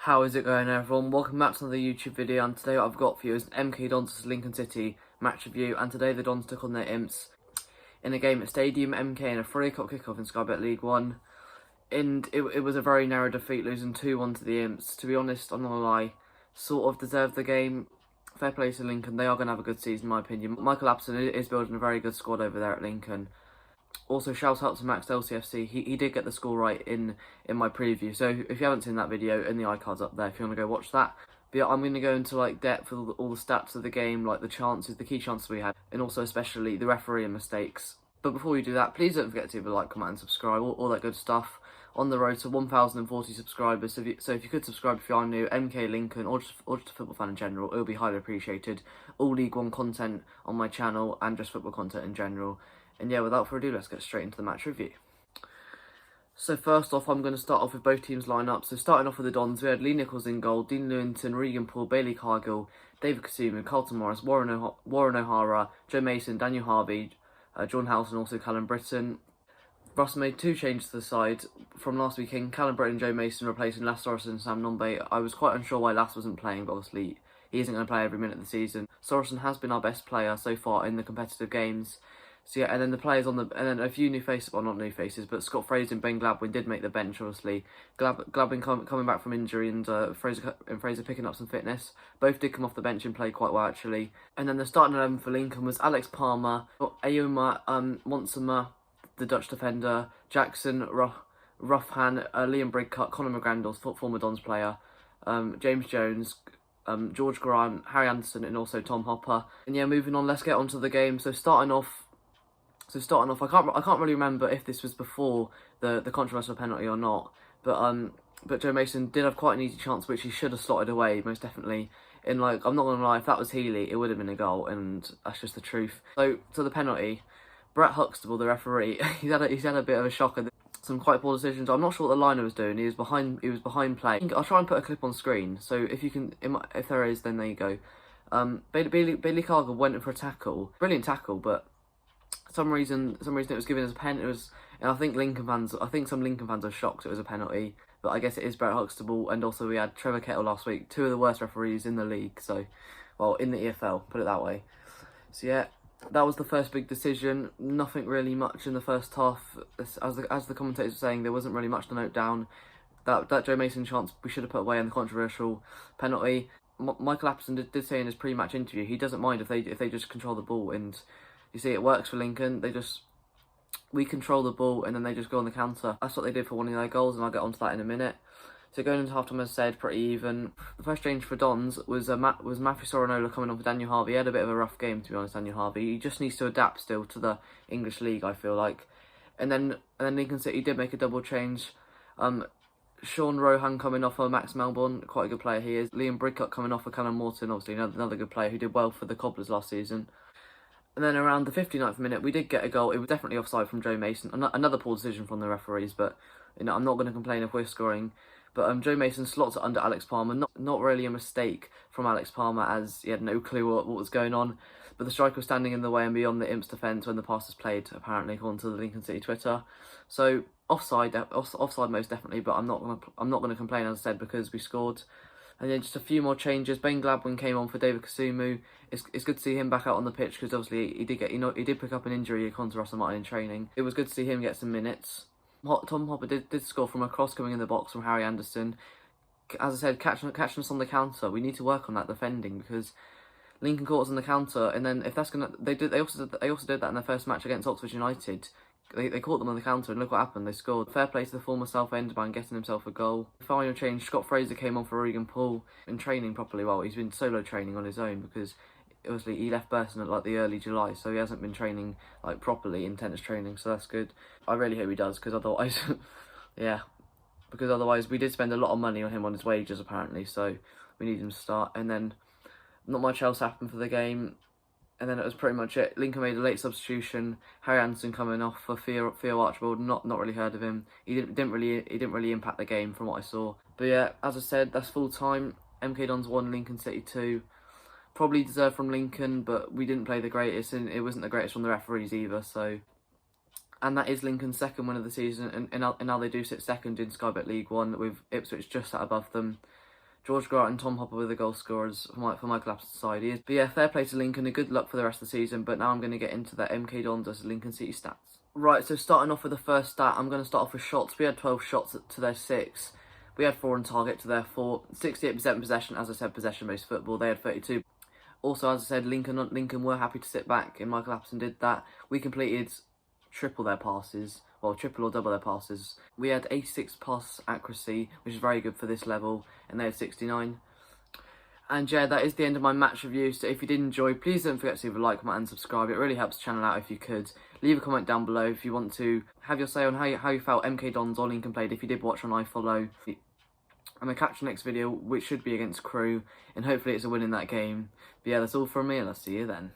How is it going, everyone? Welcome back to another YouTube video, and today what I've got for you is an MK Dons vs Lincoln City match review. And today the Dons took on their Imps in a game at Stadium MK in a 3 o'clock kickoff in Sky Bet League 1. And it was a very narrow defeat, losing 2-1 to the Imps. To be honest, I'm not gonna lie, sort of deserved the game. Fair play to Lincoln, they are going to have a good season in my opinion. Michael Apson is building a very good squad over there at Lincoln. Also, shout out to Matchday CFC. He did get the score right in my preview. So if you haven't seen that video, in the iCard's up there if you want to go watch that. But yeah, I'm going to go into like depth with all the stats of the game, like the chances, the key chances we had, and also especially the referee and mistakes. But before we do that, please don't forget to leave a like, comment, and subscribe. All that good stuff. On the road to 1,040 subscribers. So if you could subscribe if you are new, MK Lincoln, or just a football fan in general, it would be highly appreciated. All League One content on my channel and just football content in general. And yeah, without further ado, let's get straight into the match review. So first off, I'm going to start off with both teams' lineups. So starting off with the Dons, we had Lee Nichols in goal, Dean Lewington, Regan Paul, Bailey Cargill, David Kasumu, Carlton Morris, Warren O'Hara, Joe Mason, Daniel Harvey, John House, and also Callum Britton. Russ made 2 changes to the side from last weekend. Callum Britton and Joe Mason replacing Lass Sorensen and Sam Nombe. I was quite unsure why Lass wasn't playing, but obviously he isn't going to play every minute of the season. Sorensen has been our best player so far in the competitive games. So yeah, and then the players and then a few new faces, well not new faces, but Scott Fraser and Ben Gladwin did make the bench, obviously. Gladwin coming back from injury and Fraser picking up some fitness. Both did come off the bench and play quite well, actually. And then the starting 11 for Lincoln was Alex Palmer, Ayoma Monsema, the Dutch defender, Jackson, Ruffhan, Liam Brigcutt, Conor McGrandles, former Dons player, James Jones, George Grant, Harry Anderson, and also Tom Hopper. And yeah, moving on, let's get on to the game. So starting off, I can't really remember if this was before the controversial penalty or not, but Joe Mason did have quite an easy chance which he should have slotted away, most definitely. And like, I'm not gonna lie, if that was Healy, it would have been a goal, and that's just the truth. So to the penalty, Brett Huxtable, the referee, he's had a bit of a shocker. Some quite poor decisions. I'm not sure what the liner was doing. He was behind play. I'll try and put a clip on screen. So if you can, if there is, then there you go. Bailey Cargill went in for a tackle, brilliant tackle, but for some reason it was given as a pen. And I think some Lincoln fans are shocked it was a penalty. But I guess it is Brett Huxtable, and also we had Trevor Kettle last week, 2 of the worst referees in the league. So, well, in the EFL, put it that way. So yeah. That was the first big decision. Nothing really much in the first half. As the commentators were saying, there wasn't really much to note down. That Joe Mason chance we should have put away in the controversial penalty. Michael Apson did say in his pre-match interview he doesn't mind if they just control the ball, and you see it works for Lincoln. We control the ball and then they just go on the counter. That's what they did for one of their goals, and I'll get onto that in a minute. So going into halftime, as I said, pretty even. The first change for Dons was Matthew Sorinola coming on for Daniel Harvey. He had a bit of a rough game, to be honest, Daniel Harvey. He just needs to adapt still to the English league, I feel like. And then Lincoln City did make a double change. Sean Rohan coming off for Max Melbourne, quite a good player he is. Liam Brigcutt coming off for Callum Morton, obviously another good player who did well for the Cobblers last season. And then around the 59th minute, we did get a goal. It was definitely offside from Joe Mason. Another poor decision from the referees, but you know, I'm not going to complain if we're scoring. But Joe Mason slots it under Alex Palmer. Not really a mistake from Alex Palmer, as he had no clue what was going on. But the striker was standing in the way and beyond the Imps' defence when the pass was played, apparently, according to the Lincoln City Twitter. So offside most definitely. But I'm not gonna complain, as I said, because we scored. And then just a few more changes. Ben Gladwin came on for David Kasumu. It's good to see him back out on the pitch, because obviously he did pick up an injury according to Russell Martin in training. It was good to see him get some minutes. Tom Hopper did score from a cross coming in the box from Harry Anderson. As I said, catching us on the counter. We need to work on that defending, because Lincoln caught us on the counter, and then if that's gonna, they also did that in their first match against Oxford United. They caught them on the counter, and look what happened. They scored. Fair play to the former Southend man getting himself a goal. Final change: Scott Fraser came on for Regan Paul in training properly. Well, he's been solo training on his own, because obviously he left Burton at like the early July, so he hasn't been training like properly, intense training, so that's good. I really hope he does, because otherwise yeah, because otherwise we did spend a lot of money on him on his wages apparently, so we need him to start. And then not much else happened for the game, and then it was pretty much it. Lincoln made a late substitution, Harry Anderson coming off for Theo Archibald. Not really heard of him. He didn't really impact the game from what I saw. But yeah, as I said, that's full time. MK Dons 1, Lincoln City 2. Probably deserved from Lincoln, but we didn't play the greatest, and it wasn't the greatest from the referees either. So, and that is Lincoln's second win of the season, and now they do sit second in Sky Bet League 1 with Ipswich just sat above them. George Grant and Tom Hopper were the goal scorers for my collapsed side. But yeah, fair play to Lincoln and good luck for the rest of the season. But now I'm going to get into the MK Dons versus Lincoln City stats. Right, so starting off with the first stat, I'm going to start off with shots. We had 12 shots to their 6. We had 4 on target to their 4. 68% possession, as I said, possession-based football. They had 32. Also, as I said, Lincoln were happy to sit back, and Michael Appleton did that. We completed triple their passes, well, triple or double their passes. We had 86 pass accuracy, which is very good for this level, and they had 69. And yeah, that is the end of my match review. So if you did enjoy, please don't forget to leave a like, comment and subscribe. It really helps the channel out if you could. Leave a comment down below if you want to have your say on how you felt MK Dons or Lincoln played. If you did watch on iFollow. I'm going to catch the next video, which should be against Crew, and hopefully it's a win in that game. But yeah, that's all from me, and I'll see you then.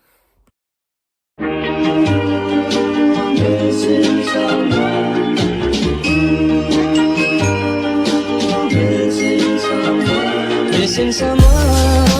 Missing someone